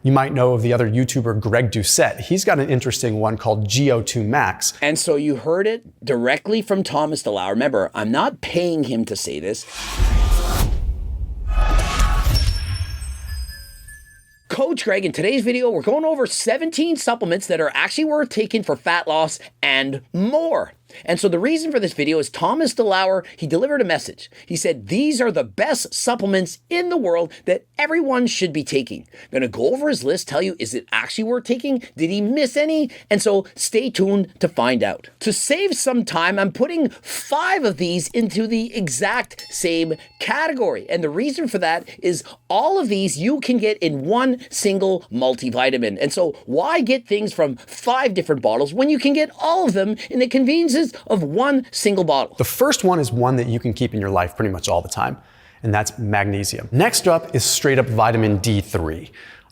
You might know of the other YouTuber Greg Doucette. He's got an interesting one called GO2 Max. And so you heard it directly from Thomas DeLauer. Remember, I'm not paying him to say this. Coach Greg, in today's video, we're going over 17 supplements that are actually worth taking for fat loss and more. And so the reason for this video is Thomas DeLauer, he delivered a message. He said, these are the best supplements in the world that everyone should be taking. I'm going to go over his list, tell you, is it actually worth taking? Did he miss any? And so stay tuned to find out. To save some time, I'm putting 5 of these into the exact same category. And the reason for that is all of these you can get in one single multivitamin. And so why get things from 5 different bottles when you can get all of them in the convenience of one single bottle? The first one is one that you can keep in your life pretty much all the time, and that's magnesium. Next up is straight up vitamin D3.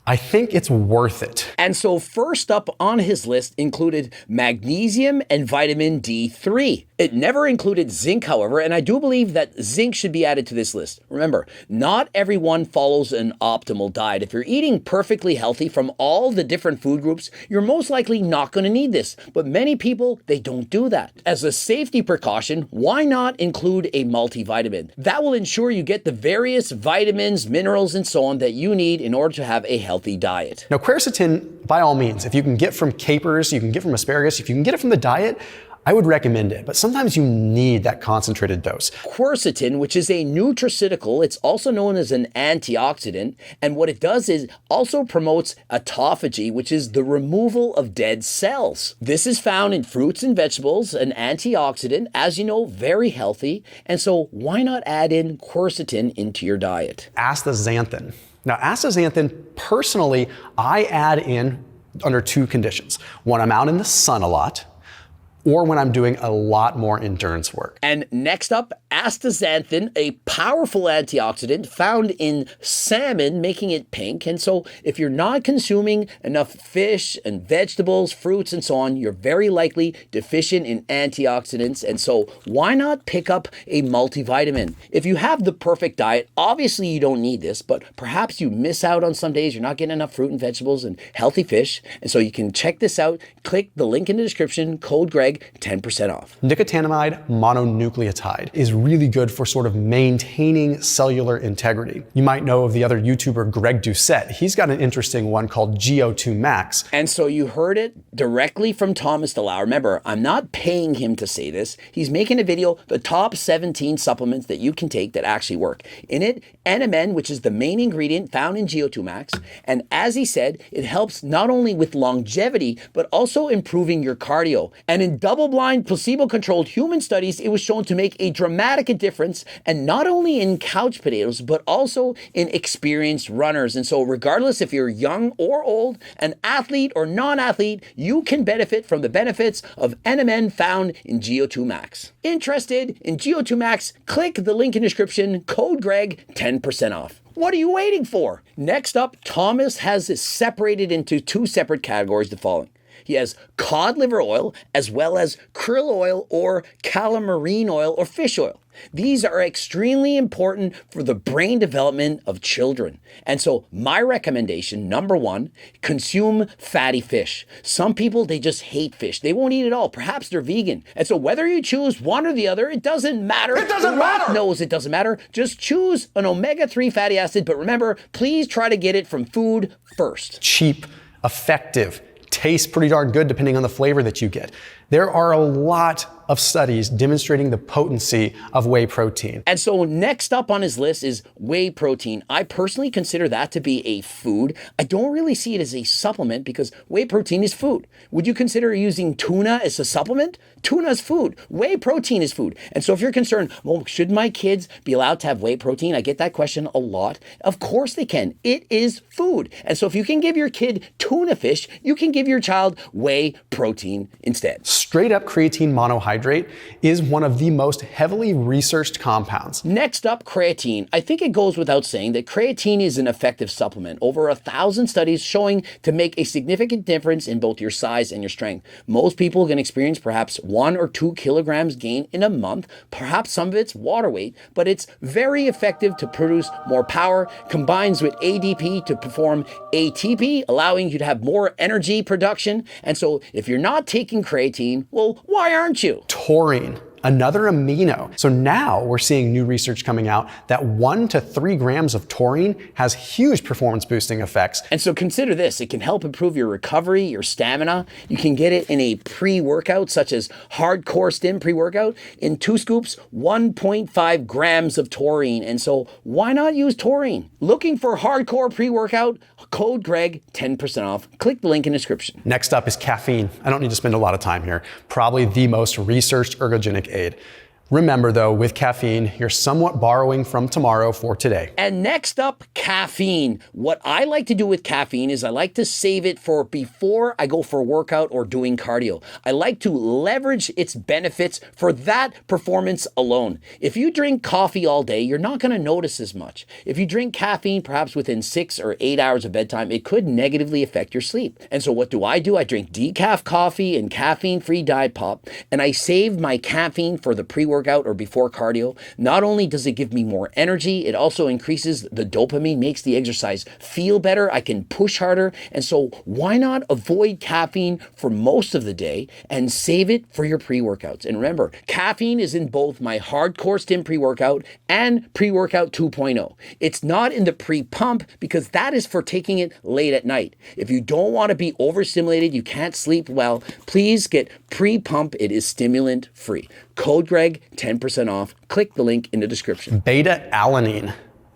I think it's worth it. And so first up on his list included magnesium and vitamin D3. It never included zinc, however, and I do believe that zinc should be added to this list. Remember, not everyone follows an optimal diet. If you're eating perfectly healthy from all the different food groups, you're most likely not going to need this. But many people, they don't do that. As a safety precaution, why not include a multivitamin? That will ensure you get the various vitamins, minerals, and so on that you need in order to have a healthy diet. Now, quercetin, by all means, if you can get from capers, you can get from asparagus, if you can get it from the diet, I would recommend it, but sometimes you need that concentrated dose. Quercetin, which is a nutraceutical, it's also known as an antioxidant, and what it does is also promotes autophagy, which is the removal of dead cells. This is found in fruits and vegetables, an antioxidant, as you know, very healthy, and so why not add in quercetin into your diet? Astaxanthin. Now, astaxanthin, personally, I add in under 2 conditions. When I'm out in the sun a lot, or when I'm doing a lot more endurance work. And next up, astaxanthin, a powerful antioxidant found in salmon, making it pink. And so if you're not consuming enough fish and vegetables, fruits, and so on, you're very likely deficient in antioxidants. And so why not pick up a multivitamin? If you have the perfect diet, obviously you don't need this, but perhaps you miss out on some days, you're not getting enough fruit and vegetables and healthy fish. And so you can check this out. Click the link in the description, code Greg, 10% off. Nicotinamide mononucleotide is really good for sort of maintaining cellular integrity. You might know of the other YouTuber Greg Doucette. He's got an interesting one called GO2 Max. And so you heard it directly from Thomas DeLauer. Remember, I'm not paying him to say this. He's making a video, the top 17 supplements that you can take that actually work. In it, NMN, which is the main ingredient found in GO2 Max. And as he said, it helps not only with longevity, but also improving your cardio. And in double-blind, placebo-controlled human studies, it was shown to make a dramatic difference, and not only in couch potatoes, but also in experienced runners. And so regardless if you're young or old, an athlete or non-athlete, you can benefit from the benefits of NMN found in GO2 Max. Interested in GO2 Max? Click the link in the description, code Greg, 10% off. What are you waiting for? Next up, Thomas has this separated into 2 separate categories, the following. He has cod liver oil as well as krill oil or calamari oil or fish oil. These are extremely important for the brain development of children. And so my recommendation, number 1, consume fatty fish. Some people, they just hate fish. They won't eat it all. Perhaps they're vegan. And so whether you choose one or the other, it doesn't matter. It doesn't matter. Knows it doesn't matter. Just choose an omega-3 fatty acid. But remember, please try to get it from food first. Cheap, effective, tastes pretty darn good depending on the flavor that you get. There are a lot of studies demonstrating the potency of whey protein. And so next up on his list is whey protein. I personally consider that to be a food. I don't really see it as a supplement because whey protein is food. Would you consider using tuna as a supplement? Tuna is food. Whey protein is food. And so if you're concerned, well, should my kids be allowed to have whey protein? I get that question a lot. Of course they can. It is food. And so if you can give your kid tuna fish, you can give your child whey protein instead. Straight up creatine monohydrate carbohydrate, is one of the most heavily researched compounds. Next up, creatine. I think it goes without saying that creatine is an effective supplement. Over 1,000 studies showing to make a significant difference in both your size and your strength. Most people can experience perhaps 1 or 2 kilograms gain in a month. Perhaps some of it's water weight, but it's very effective to produce more power, combines with ADP to perform ATP, allowing you to have more energy production. And so if you're not taking creatine, well, why aren't you? Taurine, another amino. So now we're seeing new research coming out that 1 to 3 grams of taurine has huge performance boosting effects. And so consider this, it can help improve your recovery, your stamina. You can get it in a pre-workout, such as hardcore stim pre-workout. In 2 scoops, 1.5 grams of taurine. And so why not use taurine? Looking for hardcore pre-workout? Code Greg, 10% off. Click the link in the description. Next up is caffeine. I don't need to spend a lot of time here. Probably the most researched ergogenic aid. Remember though, with caffeine, you're somewhat borrowing from tomorrow for today. And next up, caffeine. What I like to do with caffeine is I like to save it for before I go for a workout or doing cardio. I like to leverage its benefits for that performance alone. If you drink coffee all day, you're not going to notice as much. If you drink caffeine, perhaps within 6 or 8 hours of bedtime, it could negatively affect your sleep. And so what do? I drink decaf coffee and caffeine-free Diet Pop, and I save my caffeine for the pre-workout or before cardio. Not only does it give me more energy, it also increases the dopamine, makes the exercise feel better. I can push harder. And so why not avoid caffeine for most of the day and save it for your pre-workouts? And remember, caffeine is in both my hardcore stim pre-workout and pre-workout 2.0. It's not in the pre-pump because that is for taking it late at night. If you don't want to be overstimulated, you can't sleep well, please get pre-pump. It is stimulant free. Code Greg, 10% off. Click the link in the description. Beta-alanine.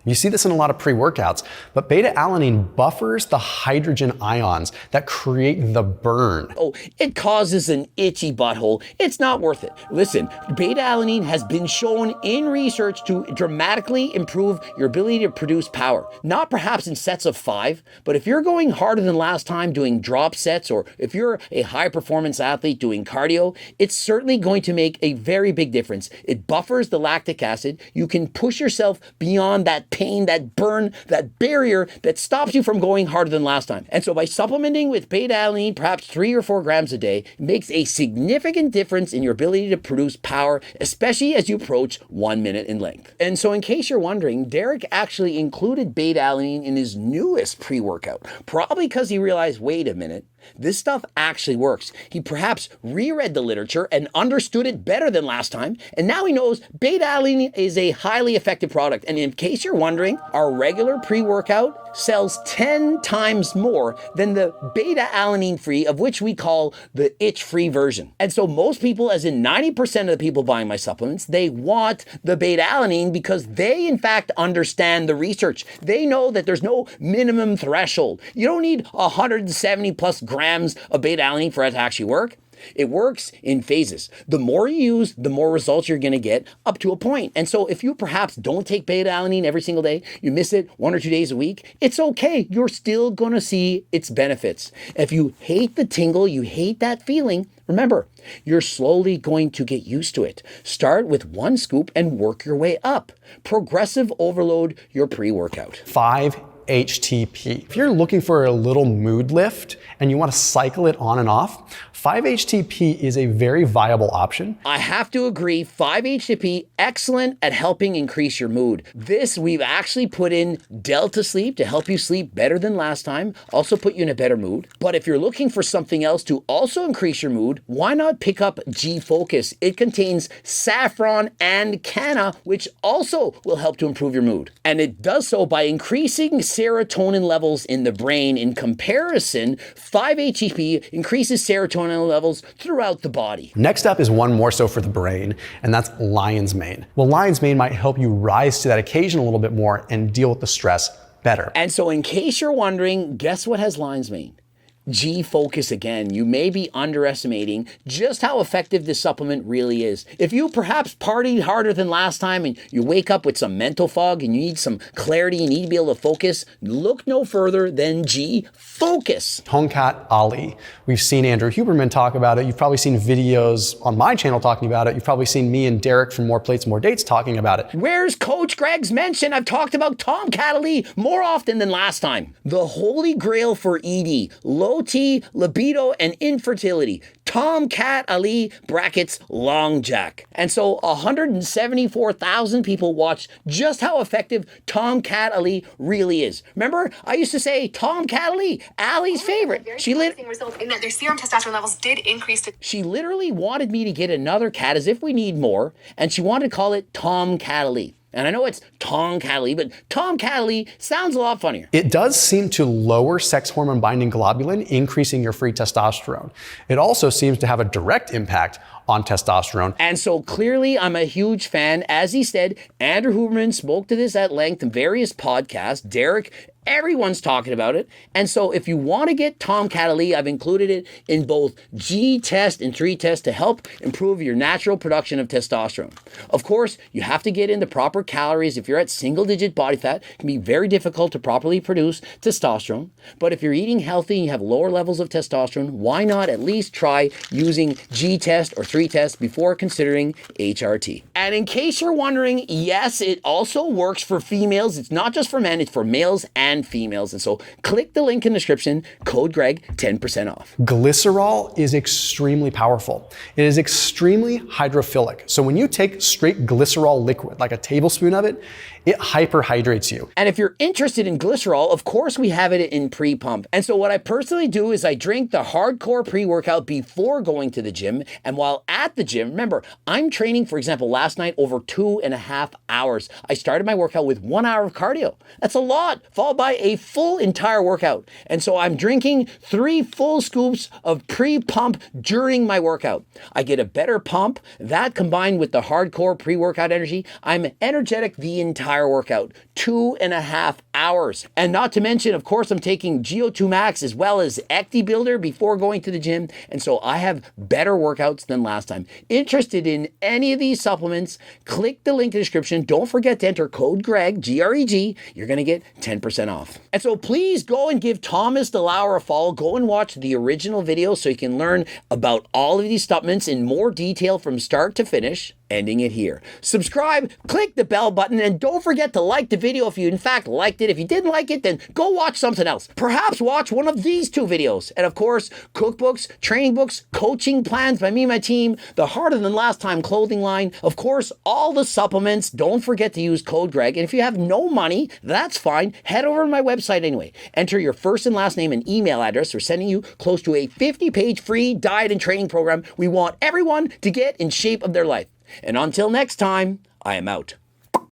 You see this in a lot of pre-workouts, but beta-alanine buffers the hydrogen ions that create the burn. Oh, it causes an itchy butthole. It's not worth it. Listen, beta-alanine has been shown in research to dramatically improve your ability to produce power. Not perhaps in sets of 5, but if you're going harder than last time doing drop sets, or if you're a high-performance athlete doing cardio, it's certainly going to make a very big difference. It buffers the lactic acid. You can push yourself beyond that pain, that burn, that barrier that stops you from going harder than last time. And so by supplementing with beta-alanine, perhaps 3 or 4 grams a day, it makes a significant difference in your ability to produce power, especially as you approach 1 minute in length. And so in case you're wondering, Derek actually included beta-alanine in his newest pre-workout, probably because he realized, wait a minute, this stuff actually works. He perhaps reread the literature and understood it better than last time, and now he knows beta-alanine is a highly effective product. And in case you're wondering, our regular pre-workout sells 10 times more than the beta-alanine free, of which we call the itch-free version. And so most people, as in 90% of the people buying my supplements, they want the beta-alanine because they in fact understand the research. They know that there's no minimum threshold. You don't need 170 plus grams of beta-alanine for it to actually work. It works in phases. The more you use, the more results you're going to get up to a point. And so if you perhaps don't take beta-alanine every single day, you miss it 1 or 2 days a week, it's okay. You're still going to see its benefits. If you hate the tingle, you hate that feeling, remember, you're slowly going to get used to it. Start with 1 scoop and work your way up. Progressive overload your pre-workout. 5-HTP. If you're looking for a little mood lift and you want to cycle it on and off, 5-HTP is a very viable option. I have to agree, 5-HTP, excellent at helping increase your mood. This, we've actually put in Delta Sleep to help you sleep better than last time, also put you in a better mood. But if you're looking for something else to also increase your mood, why not pick up G-Focus? It contains saffron and canna, which also will help to improve your mood. And it does so by increasing serotonin levels in the brain. In comparison, 5-HTP increases serotonin levels throughout the body. Next up is one more so for the brain, and that's lion's mane. Well, lion's mane might help you rise to that occasion a little bit more and deal with the stress better. And so in case you're wondering, guess what has lion's mane? G focus again. You may be underestimating just how effective this supplement really is. If you perhaps partied harder than last time and you wake up with some mental fog and you need some clarity, you need to be able to focus, look no further than G focus. Tongkat Ali. We've seen Andrew Huberman talk about it. You've probably seen videos on my channel talking about it. You've probably seen me and Derek from More Plates, More Dates talking about it. Where's Coach Greg's mention? I've talked about Tongkat Ali more often than last time. The holy grail for ED, low T, libido, and infertility. Tongkat Ali brackets long jack. And so 174,000 people watched just how effective Tongkat Ali really is. Remember, I used to say Tongkat Ali, Ali's favorite. She results in that their serum testosterone levels did increase to. She literally wanted me to get another cat as if we need more, and she wanted to call it Tomcat Ali. And I know it's Tongkat Ali, but Tongkat Ali sounds a lot funnier. It does seem to lower sex hormone binding globulin, increasing your free testosterone. It also seems to have a direct impact on testosterone. And so clearly I'm a huge fan. As he said, Andrew Huberman spoke to this at length in various podcasts. Derek, everyone's talking about it. And so if you want to get Tongkat Ali, I've included it in both G test and 3 test to help improve your natural production of testosterone. Of course, you have to get in the proper calories. If you're at single digit body fat, it can be very difficult to properly produce testosterone. But if you're eating healthy and you have lower levels of testosterone, why not at least try using G test or 3 test before considering HRT? And in case you're wondering, yes, it also works for females. It's not just for men, it's for males and females. And so click the link in the description, code Greg, 10% off. Glycerol is extremely powerful. It is extremely hydrophilic. So when you take straight glycerol liquid, like a tablespoon of it, it hyperhydrates you. And if you're interested in glycerol, of course we have it in pre-pump. And so what I personally do is I drink the hardcore pre-workout before going to the gym. And while at the gym, remember, I'm training, for example, last night over 2.5 hours. I started my workout with 1 hour of cardio. That's a lot, followed by a full entire workout. And so I'm drinking 3 full scoops of pre-pump during my workout. I get a better pump. That combined with the hardcore pre-workout energy, I'm energetic the entire workout, 2.5 hours. And not to mention, of course, I'm taking GO2 Max as well as Ecti Builder before going to the gym. And so I have better workouts than last time. Interested in any of these supplements, click the link in the description. Don't forget to enter code Greg, G-R-E-G. You're going to get 10% off. And so please go and give Thomas DeLauer a follow. Go and watch the original video so you can learn about all of these supplements in more detail from start to finish. Ending it here. Subscribe, click the bell button, and don't forget to like the video if you in fact liked it. If you didn't like it, then go watch something else. Perhaps watch one of these 2 videos. And of course, cookbooks, training books, coaching plans by me and my team, the Harder Than Last Time clothing line, of course, all the supplements. Don't forget to use code Greg. And if you have no money, that's fine. Head over to my website anyway. Enter your first and last name and email address. We're sending you close to a 50-page free diet and training program. We want everyone to get in shape of their life. And until next time, I am out.